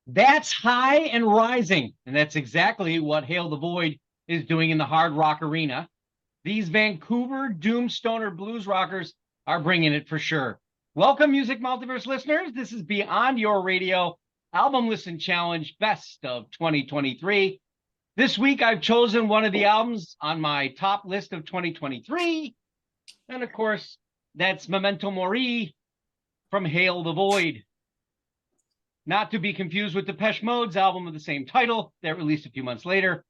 That's high and rising, and that's exactly what Hail the Void is doing in the hard rock arena. These Vancouver doom stoner blues rockers are bringing it for sure. Welcome, Music Multiverse listeners. This is Beyond Your Radio Album Listen Challenge Best of 2023. This week, I've chosen one of the albums on my top list of 2023. And of course, that's Memento Mori from Hail the Void. Not to be confused with Depeche Mode's album of the same title that released a few months later.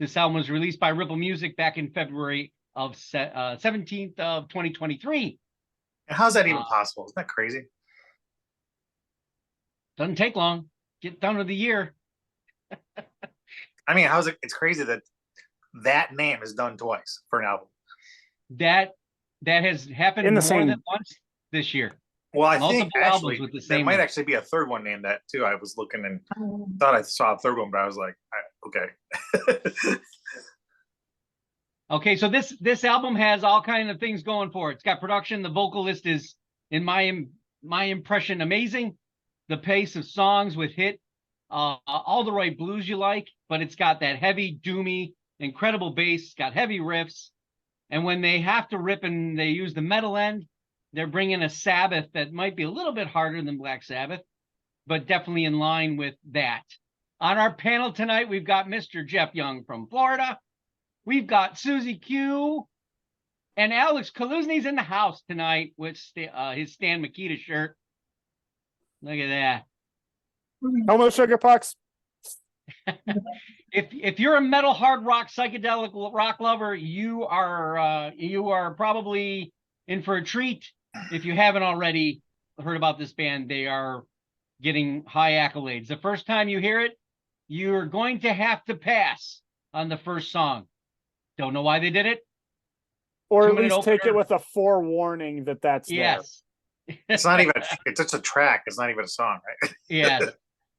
This album was released by Ripple Music back in February of 17th of 2023. And how's that even possible? Isn't that crazy? Doesn't take long. Get done with the year. I mean, how's it? It's crazy that name is done twice for an album. That has happened in the more same than once this year. Well, I Multiple think actually albums with the there same might actually be a third one named that too. I was looking and thought I saw a third one, but I was like, okay. Okay, so this album has all kinds of things going for it. It's got production. The vocalist is, in my impression, amazing. The pace of songs with hit, all the right blues you like, but it's got that heavy, doomy, incredible bass. It's got heavy riffs, and when they have to rip and they use the metal end, they're bringing a Sabbath that might be a little bit harder than Black Sabbath, but definitely in line with that. On our panel tonight, we've got Mr. Jeff Young from Florida. We've got Susie Q and Alex Kaluzny's in the house tonight with his Stan Mikita shirt. Look at that. No more sugar pucks. If you're a metal, hard rock, psychedelic rock lover, you are probably in for a treat. If you haven't already heard about this band, they are getting high accolades. The first time you hear it, you're going to have to pass on the first song. Don't know why they did it. Or at least take it with a forewarning that that's yes. there. It's not even, it's just a track. It's not even a song, right? Yeah.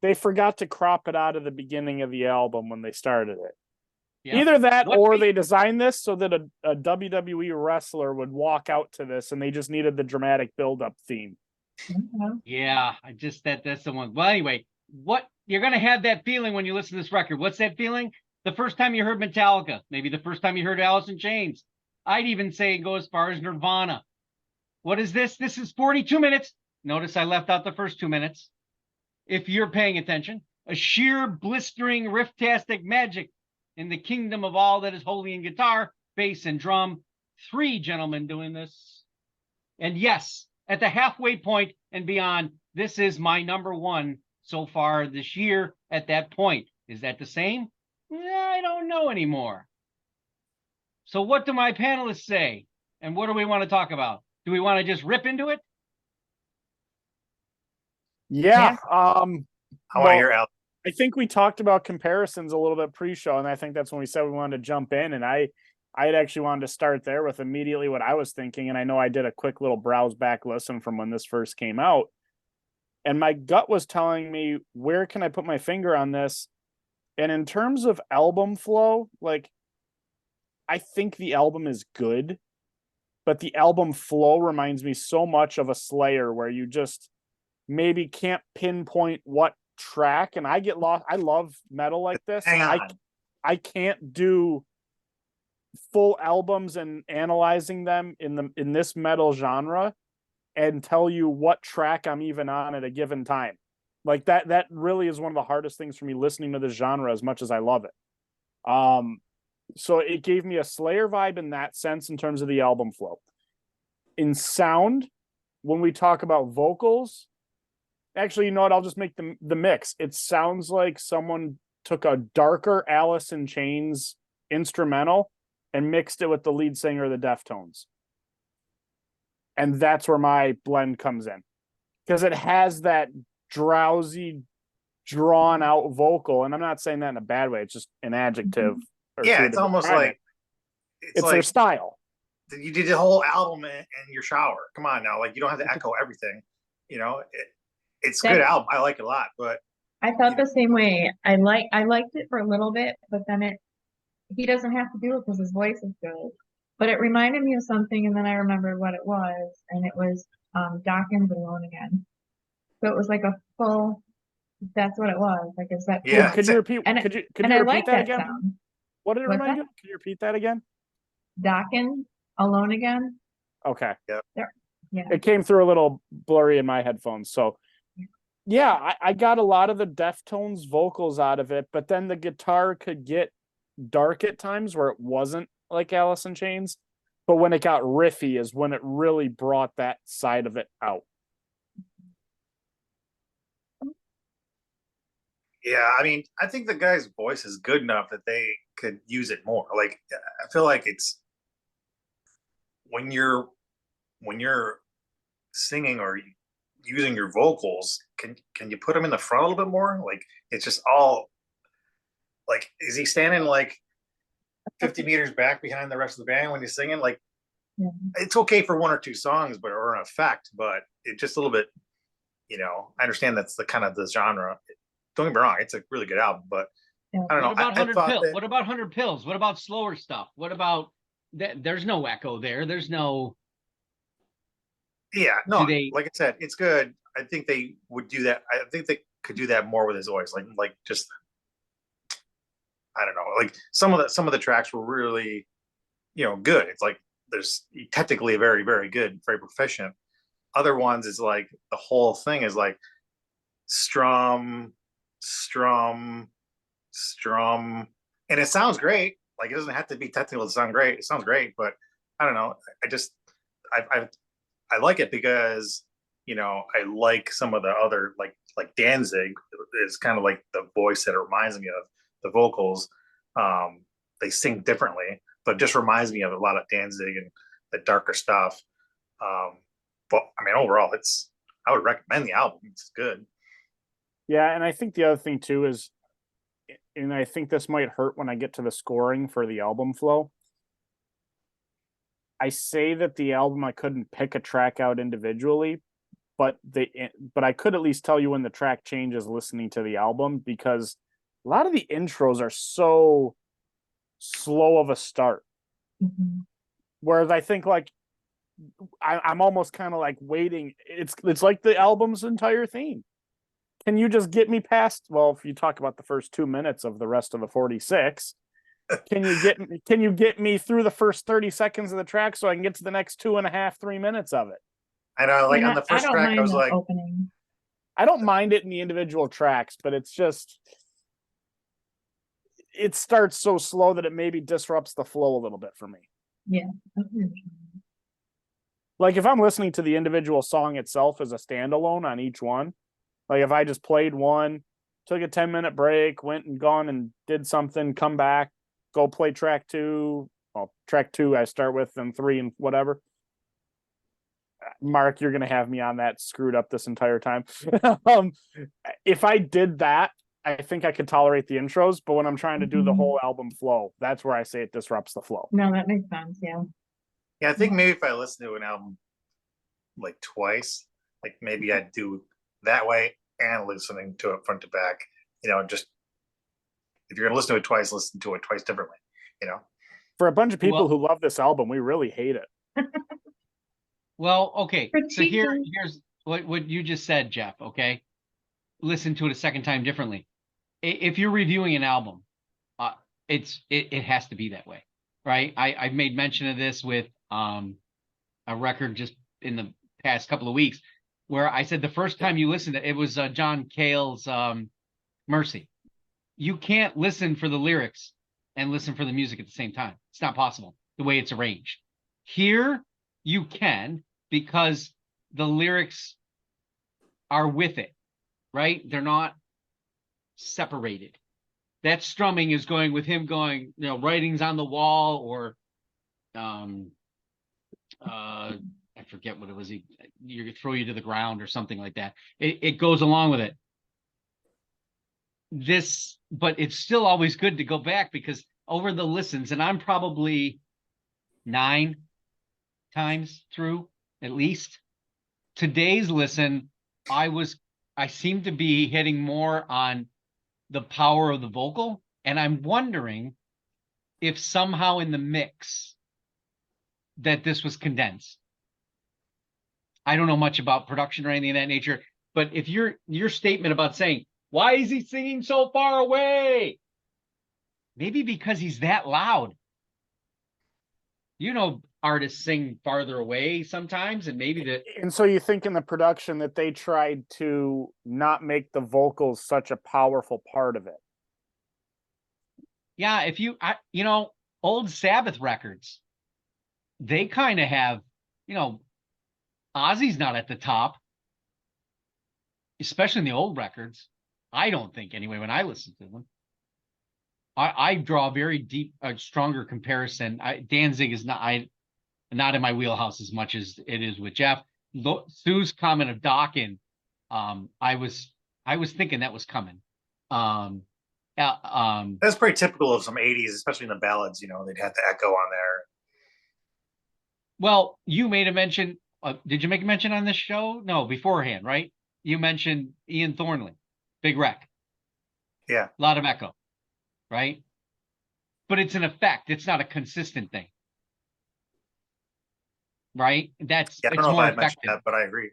They forgot to crop it out of the beginning of the album when they started it. Yep. Either that or they designed this so that a WWE wrestler would walk out to this and they just needed the dramatic build-up theme. Yeah, that's the one. Well, anyway, what you're going to have that feeling when you listen to this record. What's that feeling? The first time you heard Metallica, maybe the first time you heard Alice in Chains. I'd even say go as far as Nirvana. What is this? This is 42 minutes. Notice I left out the first 2 minutes. If you're paying attention, a sheer blistering riff-tastic magic in the kingdom of all that is holy in guitar, bass, and drum. 3 gentlemen doing this. And yes, at the halfway point and beyond, this is my number one so far this year at that point. Is that the same? I don't know anymore. So what do my panelists say? And what do we want to talk about? Do we want to just rip into it? Yeah. I want to hear Alex. I think we talked about comparisons a little bit pre-show, and I think that's when we said we wanted to jump in. And I'd actually wanted to start there with immediately what I was thinking. And I know I did a quick little browse back listen from when this first came out. And my gut was telling me, where can I put my finger on this? And in terms of album flow, like, I think the album is good, but the album flow reminds me so much of a Slayer where you just maybe can't pinpoint what track, and I get lost. I love metal like this. I can't do full albums and analyzing them in this metal genre and tell you what track I'm even on at a given time. Like that really is one of the hardest things for me listening to this genre as much as I love it. So it gave me a Slayer vibe in that sense in terms of the album flow. In sound, when we talk about vocals, actually, you know what? I'll just make the mix. It sounds like someone took a darker Alice in Chains instrumental and mixed it with the lead singer of the Deftones. And that's where my blend comes in. because it has that drowsy, drawn out vocal, and I'm not saying that in a bad way. It's just an adjective. Or Yeah, two it's to almost describe like it. it's It's their like style. you did the whole album in your shower. Come on now, like you don't have to echo everything. It's a good album. I like it a lot, but I felt the same way. I liked it for a little bit, but then he doesn't have to do it because his voice is good. But it reminded me of something, and then I remembered what it was, and it was Dawkins Alone Again. So it was like a full. That's what it was. Like it's that. Yeah. Could you repeat? And Could you I repeat like that that again? sound. What did it What's remind that? you? Can you repeat that again? Dawkins Alone Again. Okay. Yeah. It came through a little blurry in my headphones. So yeah, I got a lot of the Deftones vocals out of it, but then the guitar could get dark at times where it wasn't like Alice in Chains. But when it got riffy is when it really brought that side of it out. Yeah, I mean, I think the guy's voice is good enough that they could use it more. Like, I feel like it's when you're singing or using your vocals, can you put them in the front a little bit more? Like, it's just all like, is he standing like 50 meters back behind the rest of the band when he's singing? Like, it's okay for one or two songs, or an effect, but it just a little bit. I understand that's the kind of the genre. Don't get me wrong, it's a really good album, but I don't know. What about I 100 thought pills? that, What about 100 pills? What about slower stuff? What about that? There's no echo there. There's no. yeah, no, they- like I said, it's good. I think they would do that. I think they could do that more with his voice, like just I don't know, like some of the tracks were really, good. It's like there's technically very, very good, very proficient. Other ones is like the whole thing is like strum, strum, strum, and it sounds great. Like it doesn't have to be technical to sound great. It sounds great, but I don't know. I like it because I like some of the other like Danzig is kind of like the voice that it reminds me of. The vocals, they sing differently, but it just reminds me of a lot of Danzig and the darker stuff. But I mean, overall, I would recommend the album. It's good. Yeah, and I think the other thing too is, and I think this might hurt when I get to the scoring for the album flow. I say that the album I couldn't pick a track out individually, but I could at least tell you when the track changes listening to the album, because a lot of the intros are so slow of a start. Mhm. Whereas I think like I'm almost kind of like waiting. It's like the album's entire theme. Can you just get me past? Well, if you talk about the first 2 minutes of the rest of the 46, can you get me through the first 30 seconds of the track so I can get to the next 2.5-3 minutes of it? I know, like on the I first don't track, mind I was the like, opening. I don't mind it in the individual tracks, but it's just it starts so slow that it maybe disrupts the flow a little bit for me. Yeah. Like if I'm listening to the individual song itself as a standalone on each one, like if I just played one, took a 10-minute break, went and gone and did something, come back, go play track two. Well, track two I start with, then 3 and whatever. Mark, you're gonna have me on that screwed up this entire time. If I did that, I think I could tolerate the intros, but when I'm trying to do the whole album flow, that's where I say it disrupts the flow. No, that makes sense. Yeah. yeah, I think maybe if I listen to an album like twice, like maybe I'd do that way and listening to it front to back. Just if you're gonna listen to it twice, listen to it twice differently. For a bunch of people Well- who love this album, we really hate it. Well, okay. So Critiquing. here's what you just said, Jeff. Okay, listen to it a second time differently. If you're reviewing an album, it has to be that way, right? I've made mention of this with a record just in the past couple of weeks, where I said the first time you listened to it was John Cale's Mercy. You can't listen for the lyrics and listen for the music at the same time. It's not possible the way it's arranged. Here you can, because the lyrics are with it, right? They're not separated. That strumming is going with him going, writings on the wall, or I forget what it was. You throw you to the ground or something like that. It goes along with it. But it's still always good to go back because over the listens, and I'm probably 9 times through at least. Today's listen, I seem to be hitting more on the power of the vocal, and I'm wondering if somehow in the mix that this was condensed. I don't know much about production or anything of that nature, but if your statement about saying, why is he singing so far away? Maybe because he's that loud. You know, artists sing farther away sometimes, and maybe that. And so you think in the production that they tried to not make the vocals such a powerful part of it. Yeah, if old Sabbath records, they kind of have, Ozzy's not at the top, especially in the old records. I don't think anyway when I listen to them. I draw a very deep, stronger comparison. Danzig is not in my wheelhouse as much as it is with Jeff. Sue's comment of Dokken, I was thinking that was coming. That's pretty typical of some 80s, especially in the ballads, they'd have the echo on there. Well, you made a mention. Did you make a mention on this show? No, beforehand, right? You mentioned Ian Thornley, Big Wreck. Yeah. A lot of echo, right? But it's an effect. It's not a consistent thing. Right? I don't know more if I mentioned effective. that, but I agree.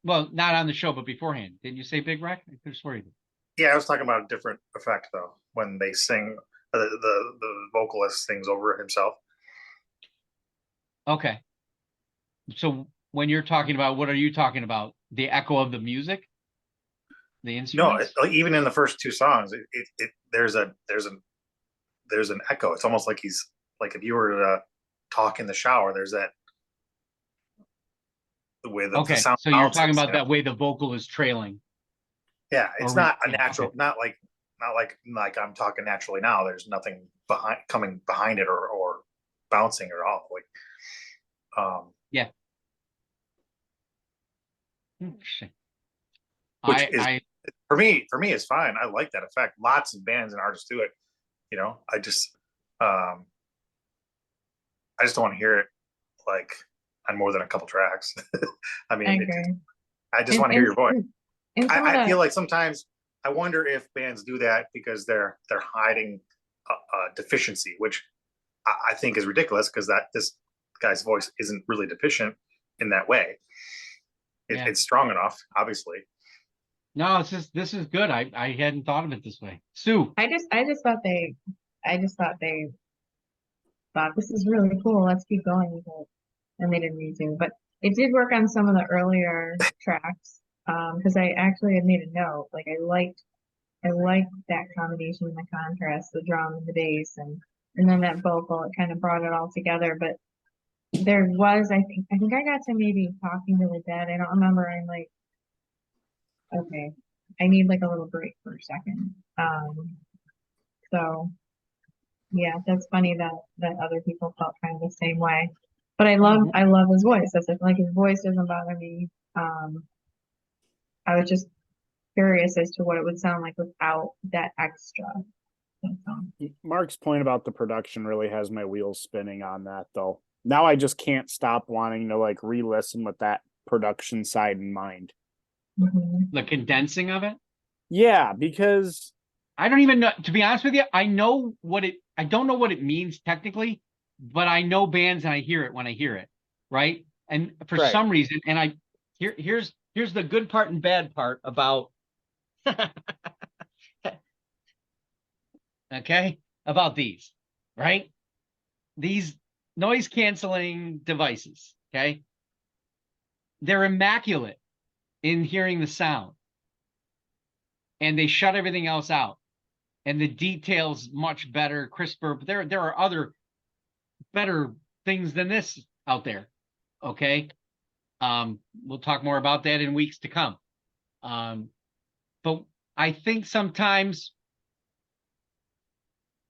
Not on the show, but beforehand. Didn't you say Big Wreck? I could have sworn you did. Yeah, I was talking about a different effect though, when they sing, the vocalist sings over himself. Okay. So when you're talking about, what are you talking about? The echo of the music? The No, instruments? like even in the first 2 songs, there's an echo. It's almost like he's like if you were to talk in the shower, there's that the way the Okay, sound so you're bounces, talking about that way the vocal is trailing. Yeah, it's Or not a yeah, natural, okay. not like I'm talking naturally now. There's nothing coming behind it or bouncing at all. Like, Yeah. Interesting. which is I for me it's fine. I like that effect. Lots of bands and artists do it. Um, I just don't want to hear it like on more than a couple tracks. I mean, I agree. I just want to hear your voice. And some of I feel the, like sometimes I wonder if bands do that because they're hiding a deficiency, which I think is ridiculous because this guy's voice isn't really deficient in that way. Yeah. It's strong enough, obviously. No, this is good. I hadn't thought of it this way. Sue. I just thought they thought this is really cool. Let's keep going with it. And they didn't need to, but it did work on some of the earlier tracks. Because I actually had made a note. Like I liked that combination and the contrast, the drum and the bass and then that vocal, it kind of brought it all together. But there was, I think I got to maybe Talking to the Dead. I don't remember. I'm like, okay, I need like a little break for a second. So yeah, that's funny that other people felt kind of the same way. But I love his voice. That's like his voice doesn't bother me. I was just curious as to what it would sound like without that extra. Mark's point about the production really has my wheels spinning on that though. Now I just can't stop wanting to like re-listen with that production side in mind. Mm-hmm. The condensing of it? Yeah, because I don't even know, to be honest with you, I don't know what it means technically, but I know bands and I hear it when I hear it, right? And for some reason, and here's the good part and bad part about okay, about these, right? These noise canceling devices, okay? They're immaculate in hearing the sound. And they shut everything else out. And the details much better, crisper. But there are other better things than this out there. Okay. We'll talk more about that in weeks to come. But I think sometimes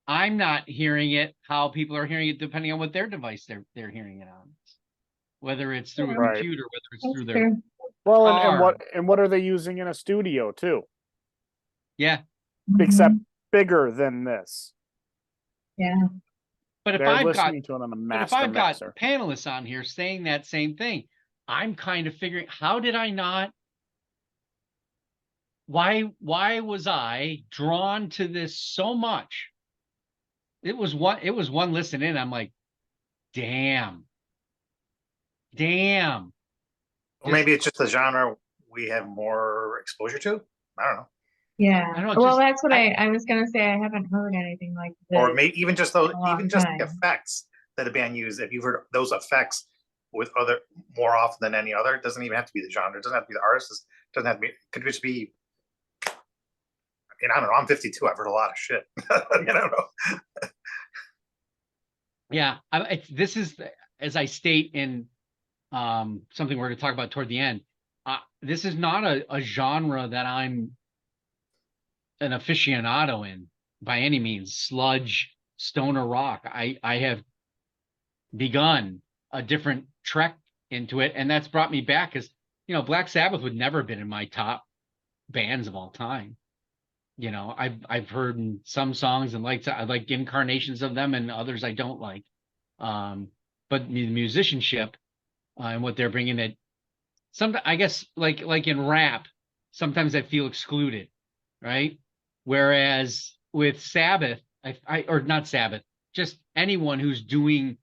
I'm not hearing it how people are hearing it depending on what their device they're hearing it on. whether it's through a Right. computer, whether it's That's through their true. Well, car. and what are they using in a studio too? Yeah. Except Mhm. bigger than this. Yeah. But if They're I've got listening to it on a but if master I've got mixer. panelists on here saying that same thing, I'm kind of figuring, how did I not? Why was I drawn to this so much? It was one listen in. I'm like, damn. Or maybe it's just the genre we have more exposure to. I don't know. Yeah. I don't know, Well, just that's what I was gonna say. I haven't heard anything like Or this maybe even just in those, a long even just the time. effects that a band used. If you've heard those effects with other more often than any other, it doesn't even have to be the genre. It doesn't have to be the artist. It doesn't have to be. It could just be. I mean, I don't know. I'm 52. I've heard a lot of shit. I mean, I don't know. yeah. This is, as I state in something we're going to talk about toward the end. This is not a genre that I'm an aficionado in by any means. Sludge, stoner rock. I have begun a different trek into it, and that's brought me back because Black Sabbath would never have been in my top bands of all time. I've heard some songs and I like incarnations of them, and others I don't like. But the musicianship and what they're bringing, that sometimes I guess like in rap, sometimes I feel excluded, right? Whereas with Sabbath, or not Sabbath, just anyone who's doing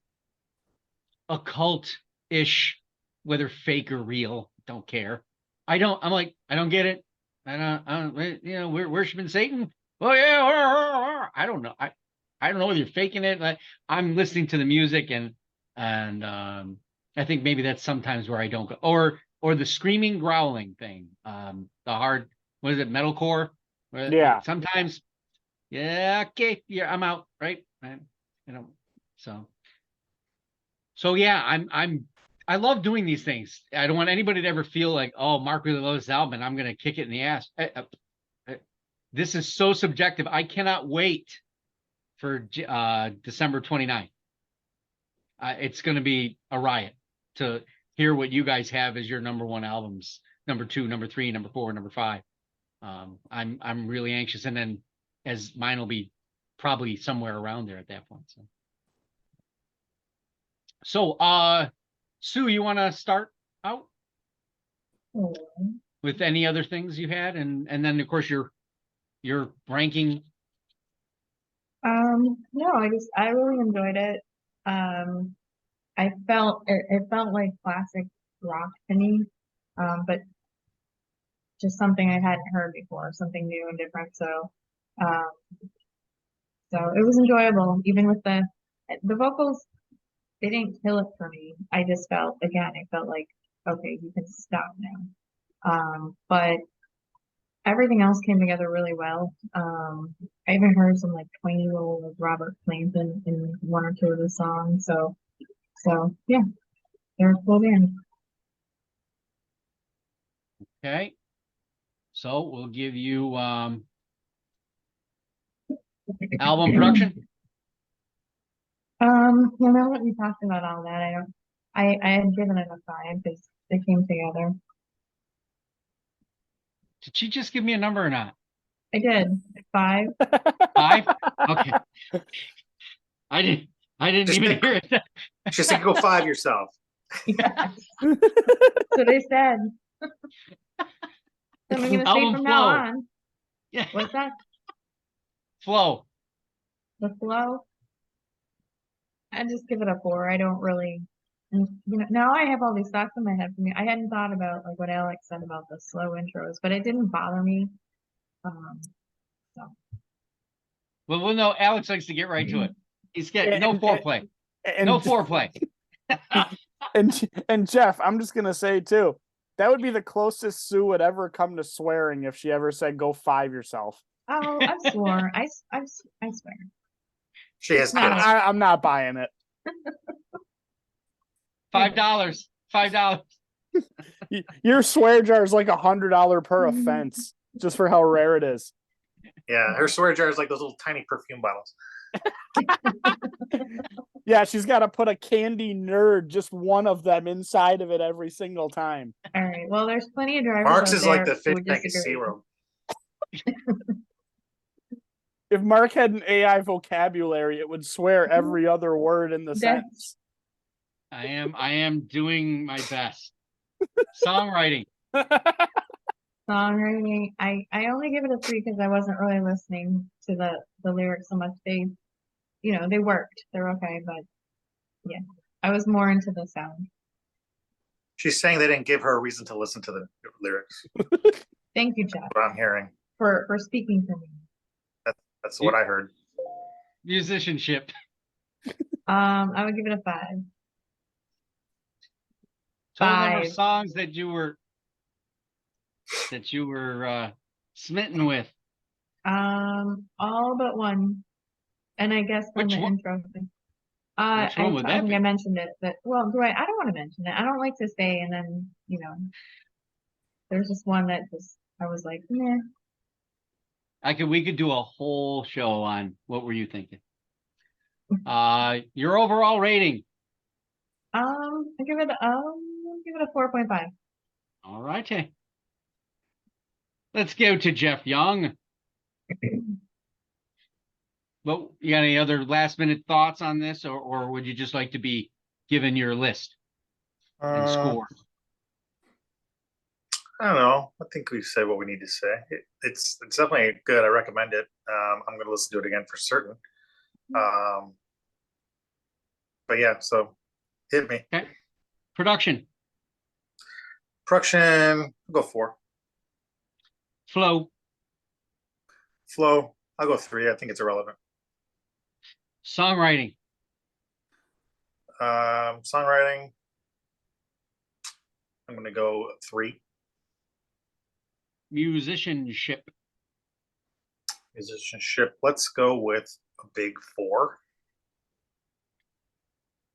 occult-ish, whether fake or real, don't care. I'm like, I don't get it. I don't, we're worshiping Satan. Oh yeah, I don't know. I don't know whether you're faking it. I'm listening to the music, and I think maybe that's sometimes where I don't go. Or the screaming, growling thing. The hard, what is it, metalcore? Yeah. Sometimes, yeah, okay, yeah, I'm out, right? So. So yeah, I love doing these things. I don't want anybody to ever feel like, oh, Mark really loves this album and I'm gonna kick it in the ass. This is so subjective. I cannot wait for December 29th. It's gonna be a riot to hear what you guys have as your number one albums, number 2, number 3, number 4, number 5. I'm really anxious, and then as mine will be probably somewhere around there at that point. So, Sue, you want to start out with any other things you had, and then of course your ranking. No, I really enjoyed it. It felt like classic rock to me. But just something I hadn't heard before, something new and different. Um, so it was enjoyable, even with the vocals. They didn't kill it for me. I just felt, again, it felt like, okay, you can stop now. But everything else came together really well. I even heard some like twangy little like Robert Plant in one or two of the songs. So yeah, they're a cool band. Okay, so we'll give you album production. Now that we talked about all that, I had given it a 5 because they came together. Did she just give me a number or not? I did 5. 5? Okay. I didn't Just even hear it. Just think, go 5 yourself. Yes. So they said. So I'm gonna say Album from now flow. on. Yeah. What's that? Flow. The flow. I just give it a 4. I don't really, and now I have all these thoughts in my head for me. I hadn't thought about like what Alex said about the slow intros, but it didn't bother me. So Well, no, Alex likes to get right to it. He's getting no foreplay. No foreplay. and Jeff, I'm just gonna say too, that would be the closest Sue would ever come to swearing if she ever said go 5 yourself. oh, I've sworn. I swear. She has kids. I'm not buying it. $5. $5. Your swear jar is like $100 per offense, just for how rare it is. Yeah, her swear jar is like those little tiny perfume bottles. Yeah, she's got to put a candy nerd, just one of them, inside of it every single time. All right. Well, there's plenty of drivers Mark's out is like there the fish who would tank at disagree. SeaWorld. If Mark had an AI vocabulary, it would swear every other word in the sentence. I am doing my best. Songwriting. Songwriting, I only give it a 3 because I wasn't really listening to the lyrics so much. They, they worked. They're okay, but yeah, I was more into the sound. She's saying they didn't give her a reason to listen to the lyrics. Thank you, Jeff, What I'm hearing. for speaking for me. That's what I heard. Musicianship. I would give it a 5. Total number of 5. songs that you were smitten with. All but one, and I guess from Which the one? intro thing. Which one would I that think be? I mentioned it, but well, I don't want to mention it. I don't like to say, and then there's just one that I was like, meh. We could do a whole show on what were you thinking. Your overall rating. I'll give it a 4.5. All righty. Let's go to Jeff Young. But you got any other last minute thoughts on this, or would you just like to be given your list and score? I don't know. I think we've said what we need to say. It's definitely good. I recommend it. I'm going to listen to it again for certain. But yeah, so hit me. Okay. Production. I'll go 4. Flow. I'll go 3. I think it's irrelevant. Songwriting. Songwriting, I'm going to go 3. Musicianship. Let's go with a big 4.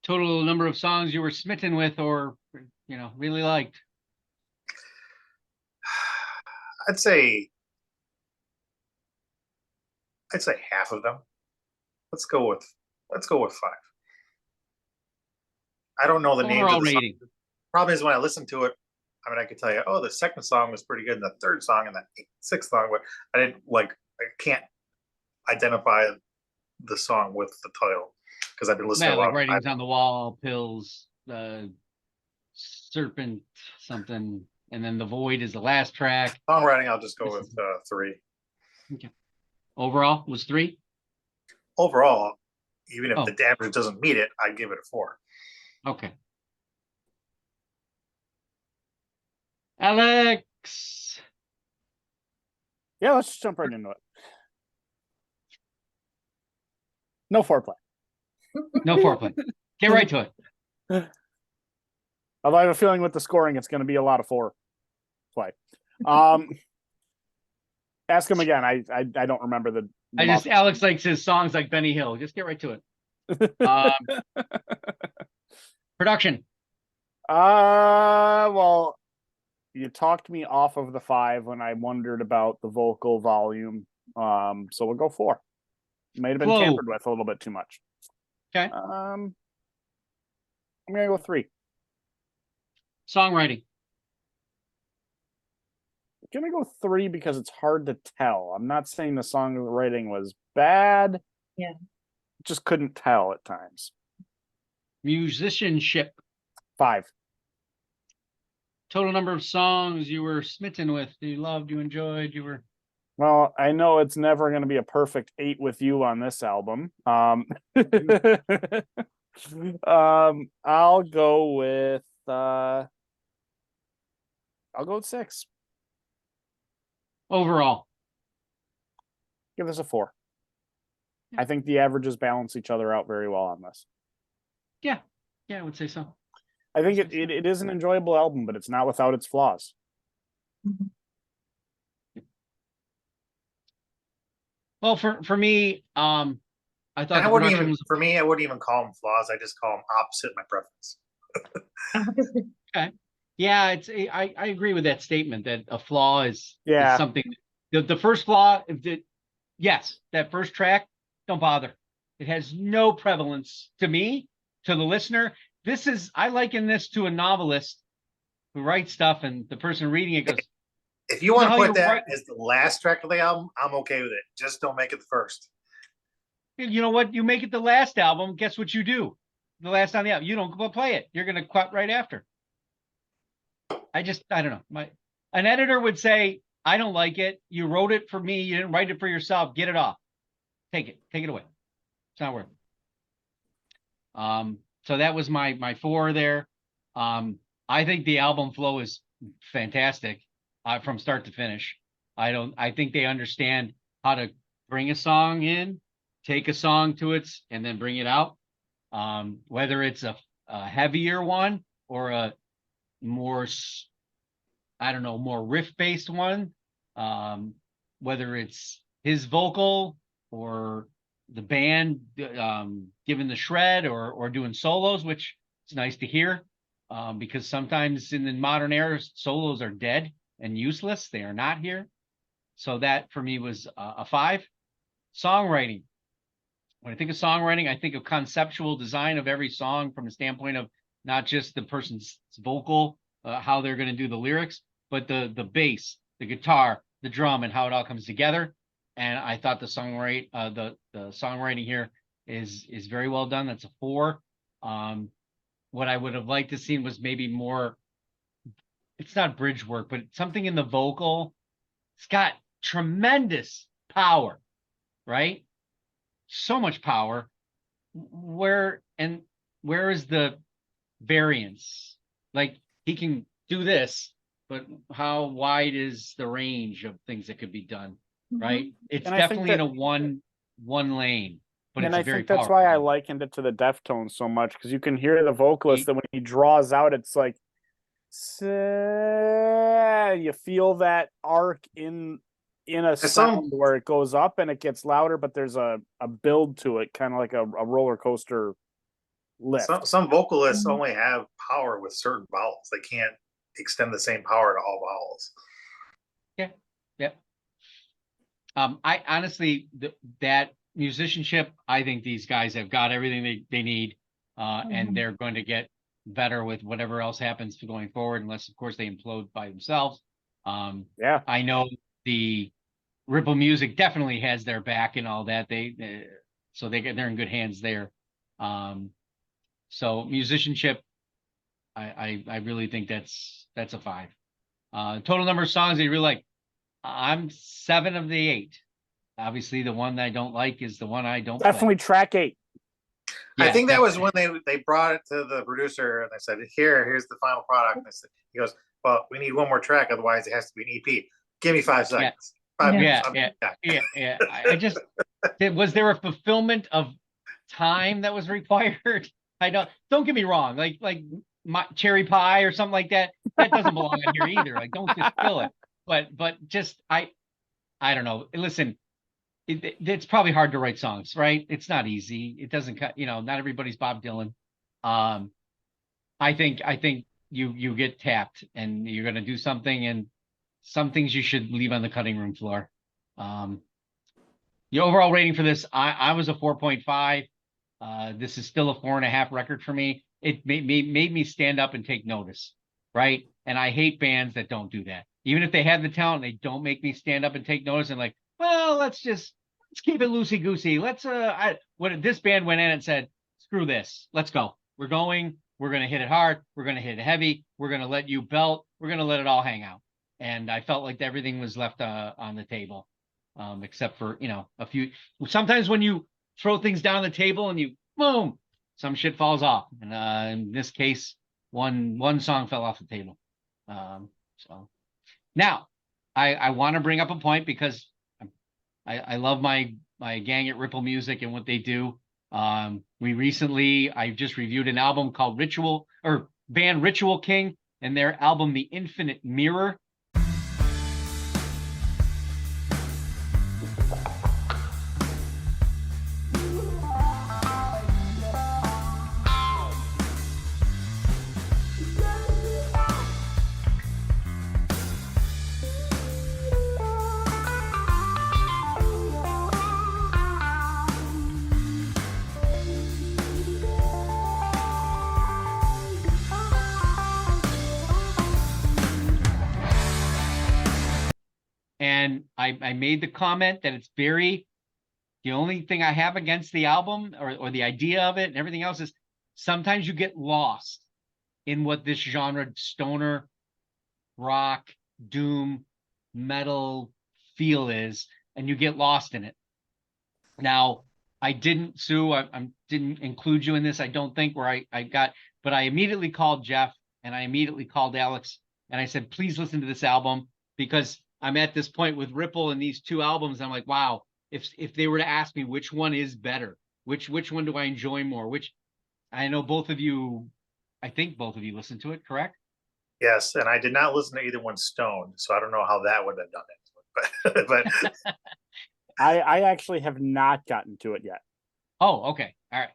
Total number of songs you were smitten with or really liked. I'd say half of them. Let's go with 5. I don't know the names Overall of the rating. songs. Problem is when I listen to it, I mean, I could tell you, oh, the second song was pretty good, and the third song and the sixth song, but I can't identify the song with the title because I've been listening to a lot. Like Writings on the Wall, Pills, Serpent, something, and then The Void is the last track. Songwriting, I'll just go with 3. Okay. Overall was 3. Overall, even if the average doesn't meet it, I'd give it a 4. Okay. Alex. Yeah, let's just jump right into it. No foreplay. No foreplay. Get right to it. Although I have a feeling with the scoring, it's going to be a lot of foreplay. Ask him again. I don't remember the Alex likes his songs like Benny Hill. Just get right to it. Production. Well, you talked me off of the 5 when I wondered about the vocal volume. So we'll go 4. Might have been tampered with a little bit too much. Okay. I'm gonna go 3. Songwriting. I'm gonna go 3 because it's hard to tell. I'm not saying the songwriting was bad. Yeah. Just couldn't tell at times. Musicianship. 5. Total number of songs you were smitten with, you loved, you enjoyed, you were. Well, I know it's never going to be a perfect 8 with you on this album. I'll go with 6. Overall. Give this a 4. I think the averages balance each other out very well on this. Yeah, I would say so. I think it is an enjoyable album, but it's not without its flaws. Mm-hmm. Well, for me, I thought I wouldn't even call them flaws. I just call them opposite my preference. Okay. Yeah, I agree with that statement that a flaw is something. The first flaw, yes, that first track, don't bother. It has no prevalence to me, to the listener. I liken this to a novelist who writes stuff and the person reading it goes, If you want to how put you that write- as the last track of the album, I'm okay with it. Just don't make it the first. you know what? You make it the last album. Guess what you do? The last on the album. You don't go play it. You're going to cut right after. I don't know. An editor would say, I don't like it. You wrote it for me. You didn't write it for yourself. Get it off. Take it away. It's not worth it. So that was my 4 there. I think the album flow is fantastic from start to finish. I think they understand how to bring a song in, take a song to it, and then bring it out. Whether it's a heavier one or a more, more riff-based one, whether it's his vocal or the band giving the shred or doing solos, which is nice to hear, because sometimes in the modern era, solos are dead and useless. They are not here. So that for me was a 5. Songwriting. When I think of songwriting, I think of conceptual design of every song from the standpoint of not just the person's vocal, how they're going to do the lyrics, but the bass, the guitar, the drum, and how it all comes together. And I thought the songwriting here is very well done. That's a 4. What I would have liked to see was maybe more. It's not bridge work, but something in the vocal. It's got tremendous power, right? So much power. Where is the variance? Like, he can do this, but how wide is the range of things that could be done? Right? It's And I think definitely in that- a one lane, but and it's I a very think that's powerful why I lane. likened it to the Deftones so much, because you can hear the vocalist that when he draws out, it's like you feel that arc in a sound where it goes up and it gets louder, but there's a build to it, kind of like a roller coaster lift. Some vocalists only have power with certain vowels. They can't extend the same power to all vowels. Yeah. I honestly, that musicianship, I think these guys have got everything they need, and they're going to get better with whatever else happens going forward, unless of course they implode by themselves. I know the Ripple Music definitely has their back and all that. So they're in good hands there. So musicianship, I really think that's a 5. Total number of songs that you really like. I'm 7 of the 8. Obviously, the one that I don't like is the one I don't Definitely play. track 8. I think that was when they brought it to the producer and they said, here's the final product. And he goes, well, we need one more track, otherwise it has to be an EP. Give me 5 seconds. 5 minutes. Yeah. I just, was there a fulfillment of time that was required? Don't get me wrong. Like my cherry pie or something like that. That doesn't belong in here either. Like, don't just fill it. But just, I don't know. Listen, it's probably hard to write songs, right? It's not easy. It doesn't cut, not everybody's Bob Dylan. I think you get tapped and you're going to do something, and some things you should leave on the cutting room floor. The overall rating for this, I was a 4.5. This is still a 4.5 record for me. It made me stand up and take notice, right? And I hate bands that don't do that. Even if they have the talent, they don't make me stand up and take notice and like, well, let's keep it loosey goosey. This band went in and said, screw this, let's go. We're going to hit it hard. We're going to hit it heavy. We're going to let you belt. We're going to let it all hang out. And I felt like everything was left on the table, except for, a few. Sometimes when you throw things down the table and you, boom, some shit falls off. And in this case, one song fell off the table. So now I want to bring up a point because I love my gang at Ripple Music and what they do. I just reviewed an album called band Ritual King, and their album The Infinite Mirror. And I made the comment that it's very, the only thing I have against the album or the idea of it and everything else is sometimes you get lost in what this genre, stoner, rock, doom, metal feel is, and you get lost in it. Now, I didn't, Sue, I didn't include you in this, I don't think, where I got, but I immediately called Jeff and I immediately called Alex and I said, please listen to this album, because I'm at this point with Ripple and these two albums. I'm like, wow, if they were to ask me which one is better, which one do I enjoy more, which I know both of you, I think both of you listened to it, correct? Yes, and I did not listen to either one stoned, so I don't know how that would have done it. But I actually have not gotten to it yet. Oh, okay. All right.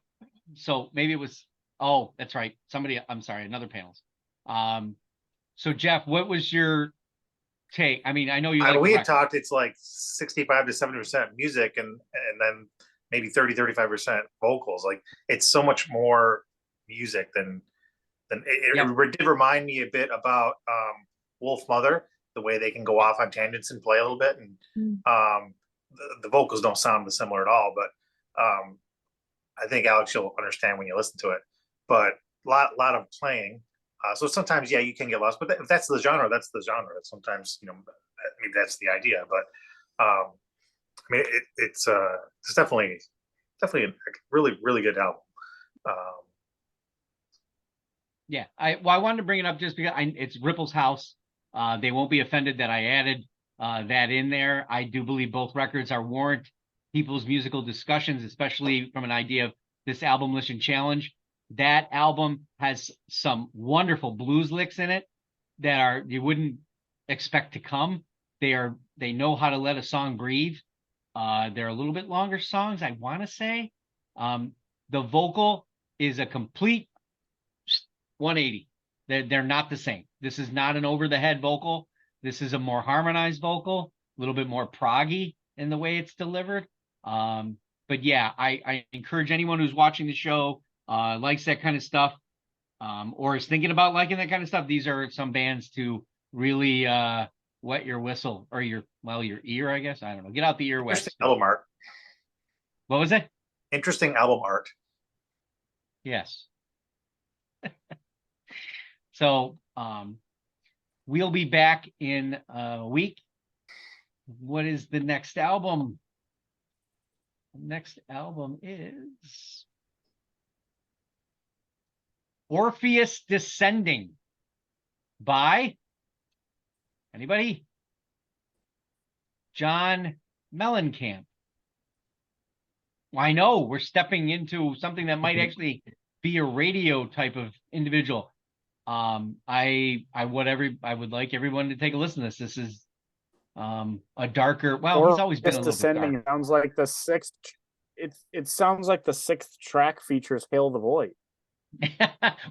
So maybe it was, oh, that's right. Somebody, I'm sorry, another panelist. So Jeff, what was your take? I mean, I know you like the we had record. talked, it's like 65 to 70% music and then maybe 35% vocals. Like it's so much more music than it did remind me a bit about Wolf Mother, the way they can go off on tangents and play a little bit. And the vocals don't sound similar at all, but I think Alex, you'll understand when you listen to it. But lot of playing. So sometimes, yeah, you can get lost, but if that's the genre, that's the genre. Sometimes, maybe that's the idea. But I mean, it's definitely a really, really good album. Yeah, I wanted to bring it up just because it's Ripple's house. They won't be offended that I added that in there. I do believe both records are warrant people's musical discussions, especially from an idea of this album listen challenge. That album has some wonderful blues licks in it that you wouldn't expect to come. They know how to let a song breathe. They're a little bit longer songs, I want to say. The vocal is a complete 180. They're not the same. This is not an over the head vocal. This is a more harmonized vocal, a little bit more proggy in the way it's delivered. But yeah, I encourage anyone who's watching the show, likes that kind of stuff, or is thinking about liking that kind of stuff. These are some bands to really wet your whistle or your ear, I guess. I don't know. Get out the earwax. Interesting album art. What was it? Interesting album art. Yes. So we'll be back in a week. What is the next album? The next album is Orpheus Descending by anybody? John Mellencamp. Well, I know we're stepping into something that might actually be a radio type of individual. I would like everyone to take a listen to this. This is a darker, well, he's always been a little Descending bit dark. sounds like the sixth. It sounds like the sixth track features Hail the Void.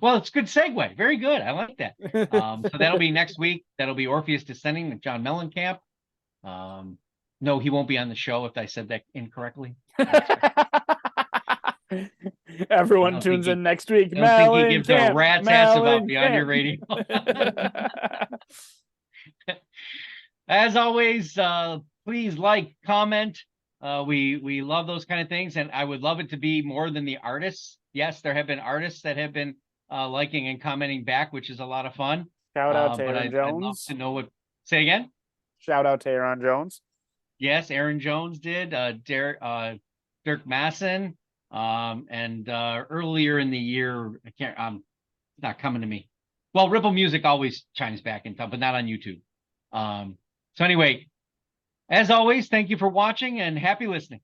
Well, it's a good segue. Very good. I like that. So that'll be next week. That'll be Orpheus Descending with John Mellencamp. No, he won't be on the show if I said that incorrectly. Everyone tunes in next week. I don't think he gives a rat's ass about Beyond Your Radio. As always, please like, comment. We love those kind of things, and I would love it to be more than the artists. Yes, there have been artists that have been liking and commenting back, which is a lot of fun. Shout out to but Aaron I'd Jones. love to know what. Say again. Shout out to Aaron Jones. Yes, Aaron Jones did. Dirk Masson. And earlier in the year, I can't. It's not coming to me. Well, Ripple Music always chimes back in time, but not on YouTube. So anyway, as always, thank you for watching and happy listening.